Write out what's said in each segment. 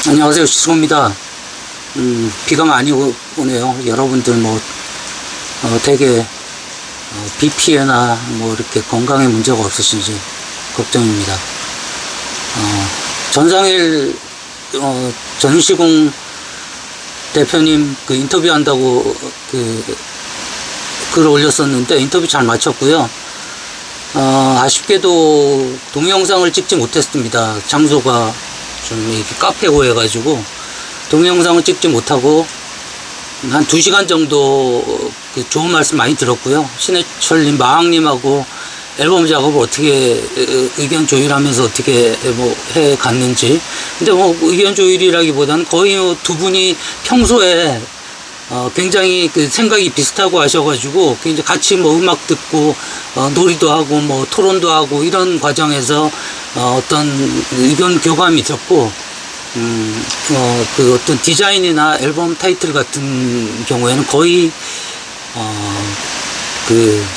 안녕하세요, 시소입니다. 비가 많이 오네요. 여러분들 되게 비 피해나 이렇게 건강에 문제가 없으신지 걱정입니다. 전상일 전시공 대표님 인터뷰한다고 글을 올렸었는데 인터뷰 잘 마쳤고요. 아쉽게도 동영상을 찍지 못했습니다. 장소가 좀 이렇게 카페고 해가지고 동영상을 찍지 못하고 한 2시간 정도 좋은 말씀 많이 들었고요. 신해철님, 마왕님하고 앨범 작업을 어떻게 의견 조율하면서 어떻게 해 갔는지. 근데 의견 조율이라기보다는 거의 두 분이 평소에 굉장히 생각이 비슷하고 하셔가지고 이제 같이 음악 듣고 놀이도 하고 토론도 하고 이런 과정에서 어떤 의견 교감이 있었고 어떤 디자인이나 앨범 타이틀 같은 경우에는 거의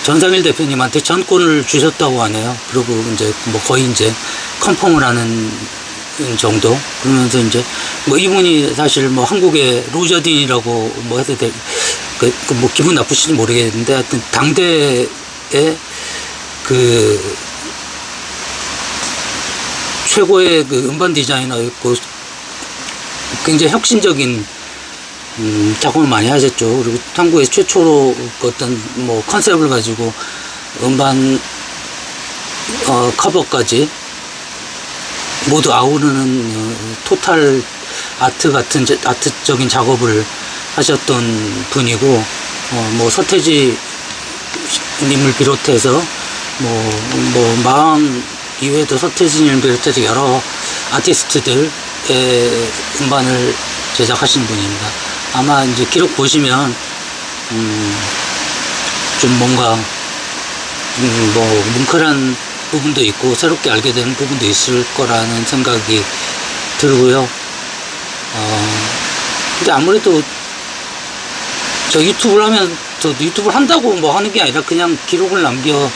전상일 대표님한테 전권을 주셨다고 하네요. 그리고 이제 거의 이제 컨펌을 하는 정도. 그러면서 이제 이분이 사실 한국의 로저딘이라고 해도 돼, 기분 나쁘실지 모르겠는데 하여튼 당대의 최고의 음반 디자이너였고 굉장히 혁신적인 작업을 많이 하셨죠. 그리고 한국에서 최초로 어떤 컨셉을 가지고 음반 커버까지 모두 아우르는 토탈 아트적인 작업을 하셨던 분이고, 서태지 님을 비롯해서 마왕 이외에도 서태지 님을 비롯해서 여러 아티스트들의 음반을 제작하신 분입니다. 아마 이제 기록 보시면 좀 뭔가 뭉클한 부분도 있고 새롭게 알게 되는 부분도 있을 거라는 생각이 들고요. 근데 아무래도 저 유튜브를 하면 유튜브를 한다고 하는 게 아니라 그냥 기록을 남겨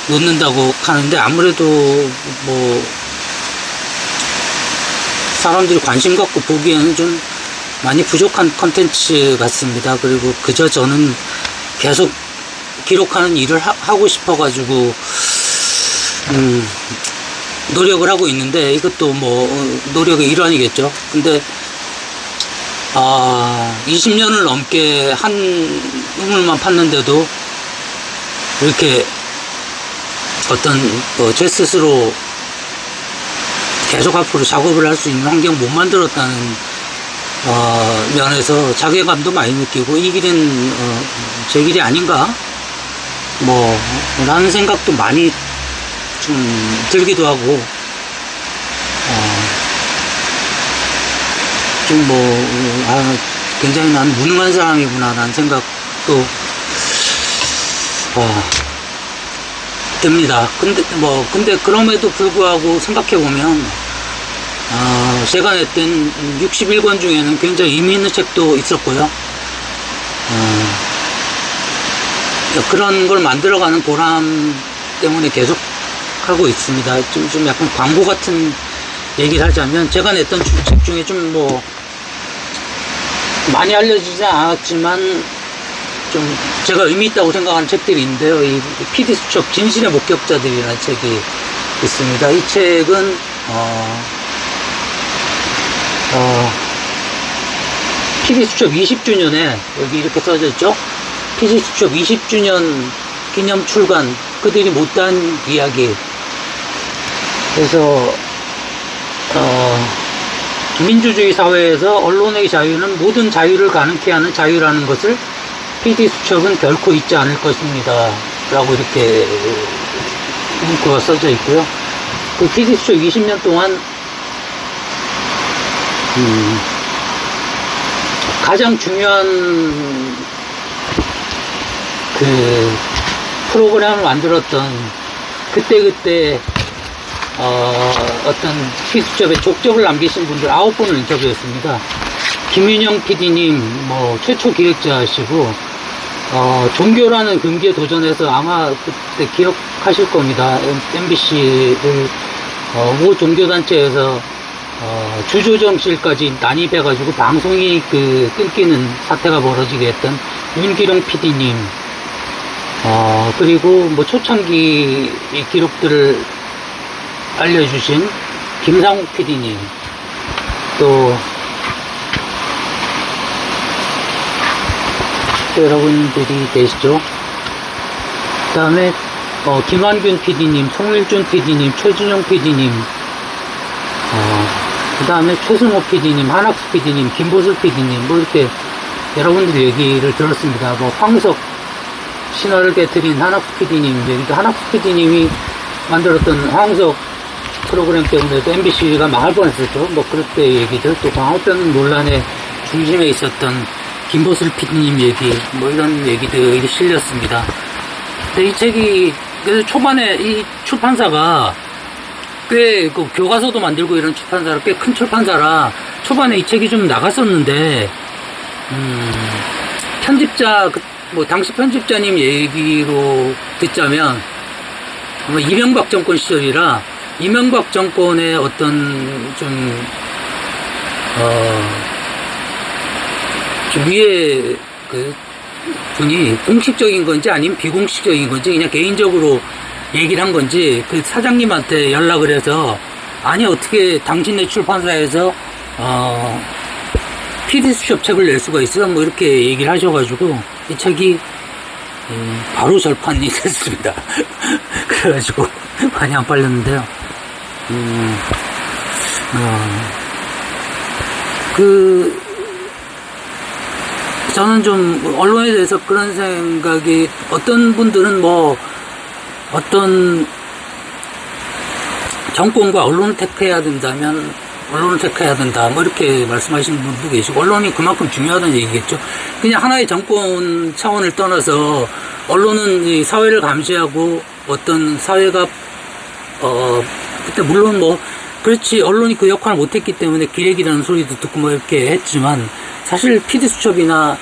놓는다고 하는데 아무래도 사람들이 관심 갖고 보기에는 좀 많이 부족한 컨텐츠 같습니다. 그리고 그저 저는 계속 기록하는 일을 하고 싶어가지고 노력을 하고 있는데 이것도 노력의 일환이겠죠. 근데 20년을 넘게 한 우물만 팠는데도 이렇게 어떤 제 스스로 계속 앞으로 작업을 할 수 있는 환경 못 만들었다는 면에서 자괴감도 많이 느끼고 이 길은 제 길이 아닌가 라는 생각도 많이 좀 들기도 하고 굉장히 난 무능한 사람이구나 라는 생각도 듭니다. 근데 그럼에도 불구하고 생각해보면 제가 냈던 61권 중에는 굉장히 의미 있는 책도 있었고요. 그런 걸 만들어가는 보람 때문에 계속 하고 있습니다. 좀 약간 광고 같은 얘기를 하자면 제가 냈던 책 중에 좀 많이 알려지지 않았지만 좀 제가 의미 있다고 생각하는 책들이 있는데요. 이 PD 수첩 진실의 목격자들이라는 책이 있습니다. 이 책은 PD 수첩 20주년에 여기 이렇게 써져 있죠. PD 수첩 20주년 기념 출간 그들이 못한 이야기. 그래서 민주주의 사회에서 언론의 자유는 모든 자유를 가능케 하는 자유라는 것을 PD수첩은 결코 잊지 않을 것입니다 라고 이렇게 문구가 써져 있고요. 그 PD수첩 20년 동안 가장 중요한 프로그램을 만들었던 그때 어떤 PD수첩에 족적을 남기신 분들 9분을 인터뷰했습니다. 김윤영 PD님 최초 기획자시고 종교라는 금기에 도전해서 아마 그때 기억하실 겁니다. MBC를 모 종교단체에서 주조정실까지 난입해가지고 방송이 끊기는 사태가 벌어지게 했던 윤기룡 PD님, 그리고 뭐 초창기 이 기록들을 알려주신 김상욱 PD님, 또 여러분들이 계시죠. 그 다음에 김환균 PD님, 송일준 PD님, 최진용 PD님, 그 다음에 최승호 PD님, 한학수 PD님, 김보슬 PD님, 뭐 이렇게 여러분들 얘기를 들었습니다. 뭐 황석 신화를 깨뜨린 한학수 PD님 얘기도, 한학수 PD님이 만들었던 황석 프로그램 때문에도 MBC가 망할 뻔했었죠. 뭐 그때 얘기들, 또 광우병 논란의 중심에 있었던 김보슬 PD님 얘기, 뭐 이런 얘기들이 실렸습니다. 근데 이 책이 그래서 초반에 이 출판사가 꽤 교과서도 만들고 이런 출판사라, 꽤 큰 출판사라 초반에 이 책이 좀 나갔었는데, 편집자, 뭐 당시 편집자님 얘기로 듣자면 아마 이명박 정권 시절이라 이명박 정권의 어떤 좀 위에 분이 공식적인 건지 아니면 비공식적인 건지 그냥 개인적으로 얘기를 한 건지 그 사장님한테 연락을 해서, 아니 어떻게 당신네 출판사에서 PD수첩 책을 낼 수가 있어? 뭐 이렇게 얘기를 하셔가지고 이 책이 바로 절판이 됐습니다. 그래가지고 많이 안 팔렸는데요. 저는 좀 언론에 대해서 그런 생각이, 어떤 분들은 뭐 어떤 정권과 언론을 택해야 된다면 언론을 택해야 된다, 뭐 이렇게 말씀하시는 분도 계시고, 언론이 그만큼 중요하다는 얘기겠죠. 그냥 하나의 정권 차원을 떠나서 언론은 이 사회를 감시하고 어떤 사회가 그때 물론 뭐 그렇지, 언론이 그 역할을 못했기 때문에 기레기라는 소리도 듣고 뭐 이렇게 했지만, 사실 PD수첩이나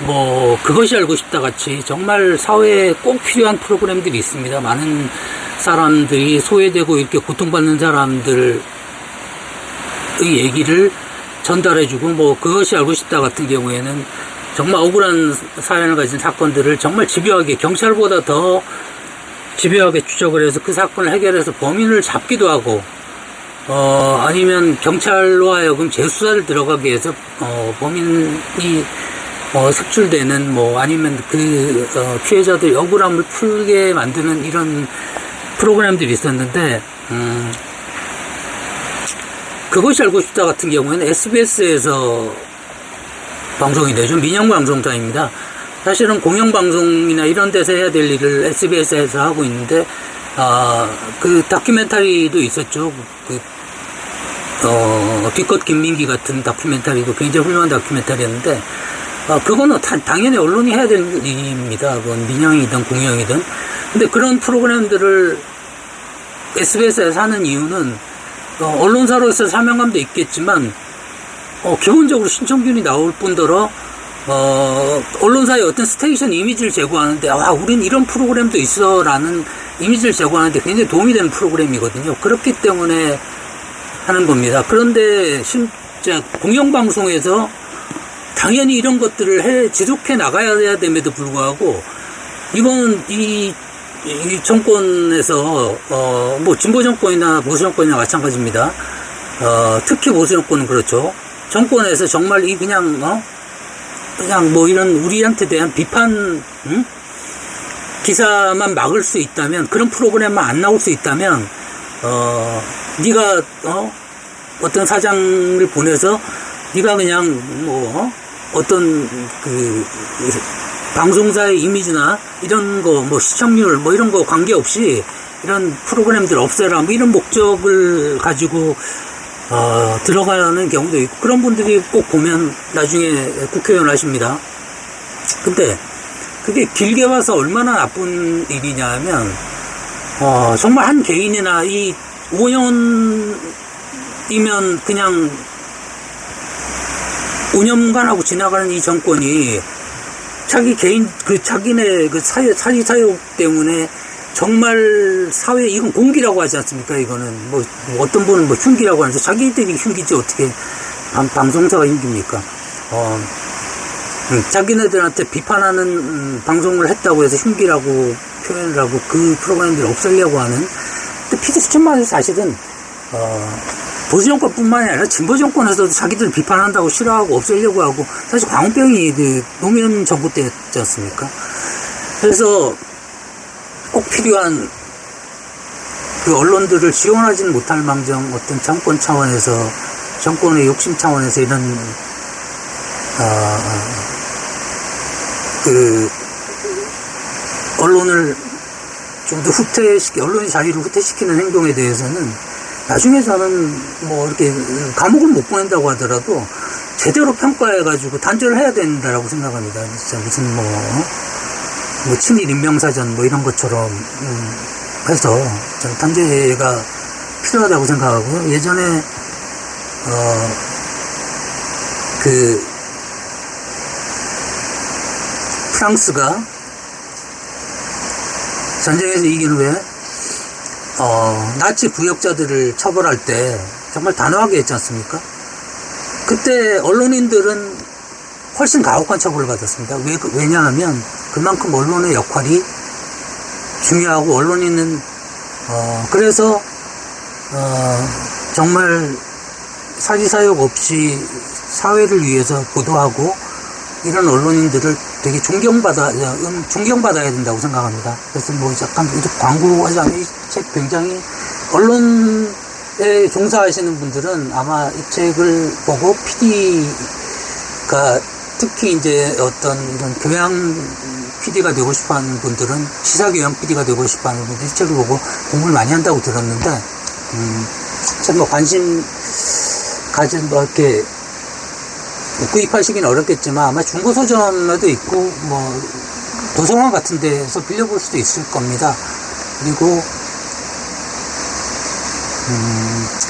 뭐 그것이 알고 싶다 같이 정말 사회에 꼭 필요한 프로그램들이 있습니다. 많은 사람들이 소외되고 이렇게 고통받는 사람들의 얘기를 전달해주고, 뭐 그것이 알고 싶다 같은 경우에는 정말 억울한 사연을 가진 사건들을 정말 집요하게, 경찰보다 더 집요하게 추적을 해서 그 사건을 해결해서 범인을 잡기도 하고, 아니면 경찰로 하여금 재수사를 들어가게 해서 범인이 색출되는, 뭐 아니면 피해자들의 억울함을 풀게 만드는 이런 프로그램들이 있었는데, 그것이 알고 싶다 같은 경우에는 SBS에서 방송이 되죠. 민영방송사입니다. 사실은 공영방송이나 이런 데서 해야 될 일을 SBS에서 하고 있는데, 그 다큐멘터리도 있었죠. 기껏 김민기 같은 다큐멘터리도 굉장히 훌륭한 다큐멘터리였는데, 그거는 당연히 언론이 해야 되는 일입니다. 그건 민영이든 공영이든. 근데 그런 프로그램들을 SBS에서 하는 이유는, 언론사로서 사명감도 있겠지만, 기본적으로 신청률이 나올 뿐더러, 언론사의 어떤 스테이션 이미지를 제고하는데, 우린 이런 프로그램도 있어 라는 이미지를 제고하는데 굉장히 도움이 되는 프로그램이거든요. 그렇기 때문에 하는 겁니다. 그런데 진짜 공영방송에서 당연히 이런 것들을 지속해 나가야 됨에도 불구하고, 이거는 이 정권에서 뭐 진보 정권이나 보수 정권이나 마찬가지입니다. 특히 보수 정권은 그렇죠. 정권에서 정말 그냥 뭐 이런 우리한테 대한 비판 기사만 막을 수 있다면, 그런 프로그램만 안 나올 수 있다면, 네가 어떤 사장을 보내서 네가 그냥 뭐 어떤 방송사의 이미지나 이런 거, 뭐 시청률 뭐 이런 거 관계없이 이런 프로그램들 없애라, 뭐 이런 목적을 가지고 들어가는 경우도 있고, 그런 분들이 꼭 보면 나중에 국회의원 하십니다. 근데 그게 길게 봐서 얼마나 나쁜 일이냐 하면, 정말 한 개인이나 이 5년이면 그냥 5년간 하고 지나가는 이 정권이 자기네 사리 사욕 때문에 정말 사회, 이건 공기라고 하지 않습니까? 이거는 뭐 어떤 분은 뭐 흉기라고 하는데 자기들이 흉기지 어떻게 방송사가 흉기입니까? 자기네들한테 비판하는 방송을 했다고 해서 흉기라고 표현을 하고 그 프로그램들을 없애려고 하는. 근데 PD 수천만은 사실은 보수 정권뿐만이 아니라 진보 정권에서도 자기들 비판한다고 싫어하고 없애려고 하고, 사실 광우병이 그 노무현 정부 때였지 않습니까? 그래서 꼭 필요한 그 언론들을 지원하지는 못할 망정 어떤 정권 차원에서, 정권의 욕심 차원에서 이런 그 언론을 좀 더 언론의 자유를 후퇴시키는 행동에 대해서는 나중에 저는 뭐 이렇게 감옥을 못 보낸다고 하더라도 제대로 평가해가지고 단죄를 해야 된다라고 생각합니다. 진짜 무슨 뭐 친일 인명사전 뭐 이런 것처럼 해서 저는 단죄가 필요하다고 생각하고요. 예전에 그 프랑스가 전쟁에서 이긴 후에 나치 부역자들을 처벌할 때 정말 단호하게 했지 않습니까? 그때 언론인들은 훨씬 가혹한 처벌을 받았습니다. 왜냐하면 그만큼 언론의 역할이 중요하고, 언론인은 그래서 정말 사지사욕 없이 사회를 위해서 보도하고 이런 언론인들을 되게 존경받아야 된다고 생각합니다. 그래서 뭐 약간 광고하지 않은 이 책 굉장히, 언론에 종사하시는 분들은 아마 이 책을 보고 PD가 특히 이제 어떤 이런 교양 PD가 되고 싶어 하는 분들은, 시사교양 PD가 되고 싶어 하는 분들이 이 책을 보고 공부를 많이 한다고 들었는데, 참 뭐 관심 가진 뭐 이렇게 구입하시기는 어렵겠지만 아마 중고서점에도 있고 뭐 도서관 같은 데서 빌려볼 수도 있을 겁니다. 그리고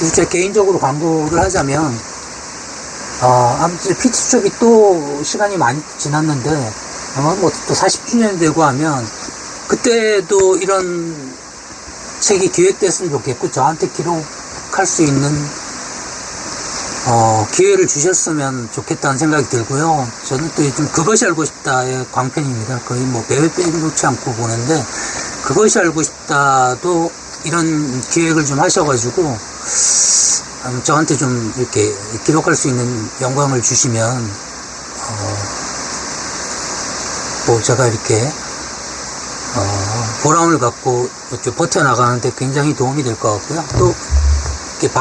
이제 개인적으로 광고를 하자면 아무튼 피치숍이 또 시간이 많이 지났는데 아마 뭐 또 40주년 되고 하면 그때도 이런 책이 기획됐으면 좋겠고, 저한테 기록할 수 있는 기회를 주셨으면 좋겠다는 생각이 들고요. 저는 또 요즘 그것이 알고 싶다의 광팬입니다. 거의 뭐 매회 빼놓지 않고 보는데, 그것이 알고 싶다도 이런 기획을 좀 하셔가지고 저한테 좀 이렇게 기록할 수 있는 영광을 주시면 뭐 제가 이렇게 보람을 갖고 이렇게 버텨나가는데 굉장히 도움이 될 것 같고요. 또 이렇게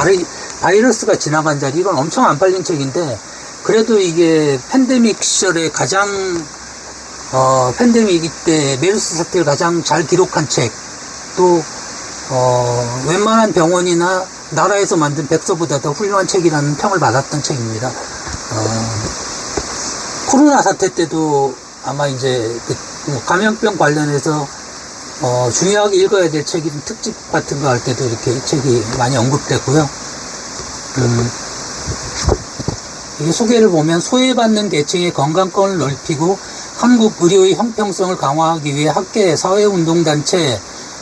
바이러스가 지나간 자리, 이건 엄청 안 팔린 책인데 그래도 이게 팬데믹 시절에 가장 팬데믹 때 메르스 사태를 가장 잘 기록한 책, 또 웬만한 병원이나 나라에서 만든 백서보다 더 훌륭한 책이라는 평을 받았던 책입니다. 코로나 사태 때도 아마 이제 뭐 감염병 관련해서 중요하게 읽어야 될 책이 특집 같은 거 할 때도 이렇게 이 책이 많이 언급됐고요. 이 소개를 보면 소외받는 계층의 건강권을 넓히고 한국 의료의 형평성을 강화하기 위해 학계, 사회운동단체,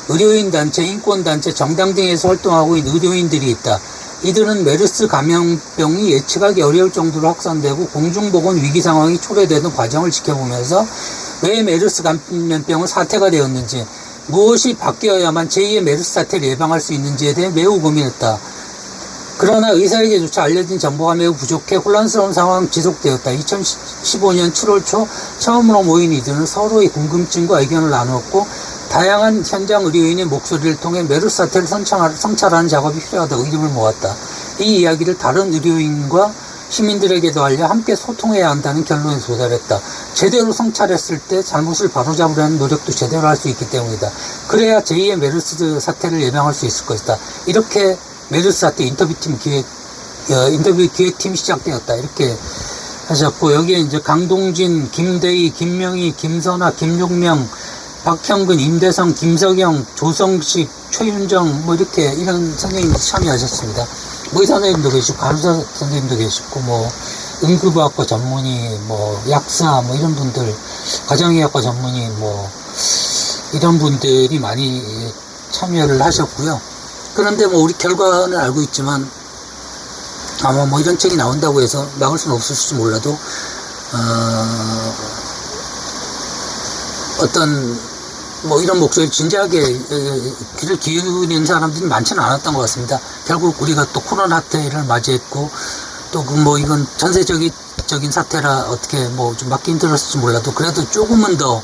의료인단체, 인권단체, 정당 등에서 활동하고 있는 의료인들이 있다. 이들은 메르스 감염병이 예측하기 어려울 정도로 확산되고 공중보건 위기 상황이 초래되는 과정을 지켜보면서 왜 메르스 감염병은 사태가 되었는지, 무엇이 바뀌어야만 제2의 메르스 사태를 예방할 수 있는지에 대해 매우 고민했다. 그러나 의사에게조차 알려진 정보가 매우 부족해 혼란스러운 상황이 지속되었다. 2015년 7월 초 처음으로 모인 이들은 서로의 궁금증과 의견을 나누었고, 다양한 현장 의료인의 목소리를 통해 메르스 사태를 성찰하는 작업이 필요하다고 이름을 모았다. 이 이야기를 다른 의료인과 시민들에게도 알려 함께 소통해야 한다는 결론에 도달했다. 제대로 성찰했을 때 잘못을 바로잡으려는 노력도 제대로 할 수 있기 때문이다. 그래야 제2의 메르스 사태를 예방할 수 있을 것이다. 이렇게 메르스 사태 인터뷰 기획팀이 시작되었다. 이렇게 하셨고, 여기에 이제 강동진, 김대희, 김명희, 김선아, 김용명, 박형근, 임대성, 김석영, 조성식, 최윤정, 뭐 이렇게 이런 선생님이 참여하셨습니다. 뭐 의사 선생님도 계시고, 간호사 선생님도 계시고, 뭐 응급의학과 전문의, 뭐 약사, 뭐 이런 분들, 가정의학과 전문의, 뭐 이런 분들이 많이 참여를 하셨고요. 그런데 뭐 우리 결과는 알고 있지만 아마 뭐 이런 책이 나온다고 해서 막을 수는 없을지 몰라도 어떤 뭐 이런 목소리를 진지하게 귀를 기울이는 사람들이 많지는 않았던 것 같습니다. 결국 우리가 또 코로나 사태를 맞이했고 또 그 뭐 이건 전세적인 사태라 어떻게 뭐 좀 막기 힘들었을지 몰라도 그래도 조금은 더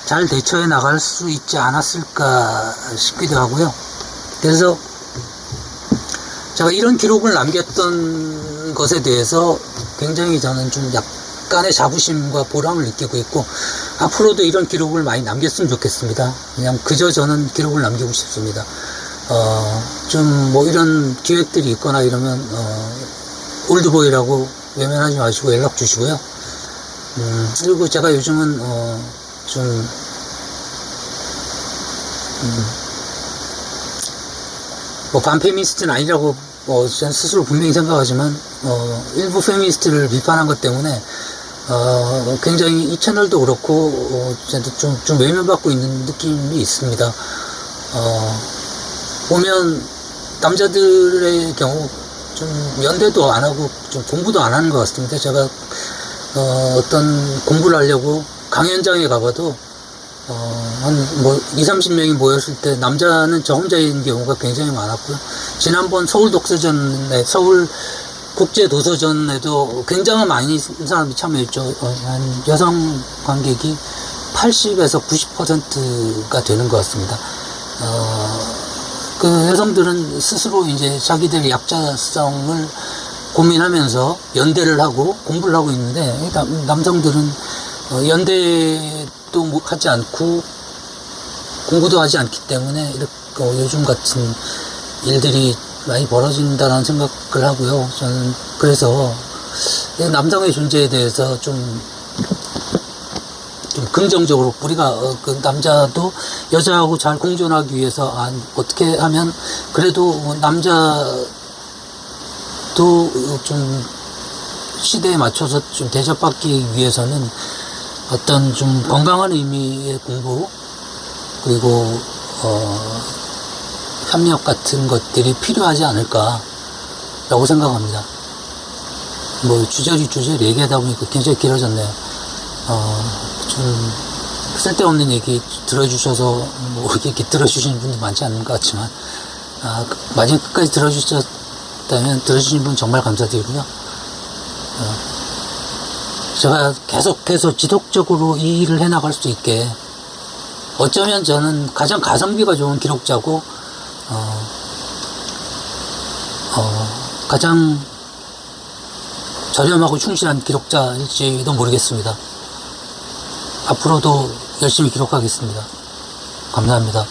잘 대처해 나갈 수 있지 않았을까 싶기도 하고요. 그래서 제가 이런 기록을 남겼던 것에 대해서 굉장히 저는 좀 약간의 자부심과 보람을 느끼고 있고 앞으로도 이런 기록을 많이 남겼으면 좋겠습니다. 그냥 그저 저는 기록을 남기고 싶습니다. 좀 뭐 이런 기획들이 있거나 이러면 올드보이라고 외면하지 마시고 연락 주시고요. 그리고 제가 요즘은 뭐 반페미니스트는 아니라고 전 스스로 분명히 생각하지만 일부 페미니스트를 비판한 것 때문에 굉장히 이 채널도 그렇고 좀 외면받고 있는 느낌이 있습니다. 보면 남자들의 경우 좀 연대도 안 하고 좀 공부도 안 하는 것 같습니다. 제가 어떤 공부를 하려고 강연장에 가봐도 한 뭐 20-30명이 모였을 때 남자는 저 혼자인 경우가 굉장히 많았고요. 지난번 서울 독서전에 서울 국제 도서전에도 굉장히 많이 사람이 참여했죠. 한 여성 관객이 80에서 90%가 되는 것 같습니다. 그 여성들은 스스로 이제 자기들의 약자성을 고민하면서 연대를 하고 공부를 하고 있는데 남성들은 연대도 하지 않고 공부도 하지 않기 때문에 이렇게 요즘 같은 일들이 많이 벌어진다는 생각을 하고요. 저는 그래서 남성의 존재에 대해서 좀 긍정적으로 우리가 그 남자도 여자하고 잘 공존하기 위해서 어떻게 하면 그래도 남자도 좀 시대에 맞춰서 좀 대접받기 위해서는 어떤 좀 건강한 의미의 공부 그리고 협력 같은 것들이 필요하지 않을까라고 생각합니다. 뭐 주저리 얘기하다 보니까 굉장히 길어졌네요. 좀 쓸데없는 얘기 들어주셔서 뭐 이렇게 들어주시는 분도 많지 않은 것 같지만 마지막 끝까지 들어주셨다면 들어주신 분 정말 감사드리고요. 제가 계속해서 지속적으로 이 일을 해나갈 수 있게 어쩌면 저는 가장 가성비가 좋은 기록자고 가장 저렴하고 충실한 기록자일지도 모르겠습니다. 앞으로도 열심히 기록하겠습니다. 감사합니다.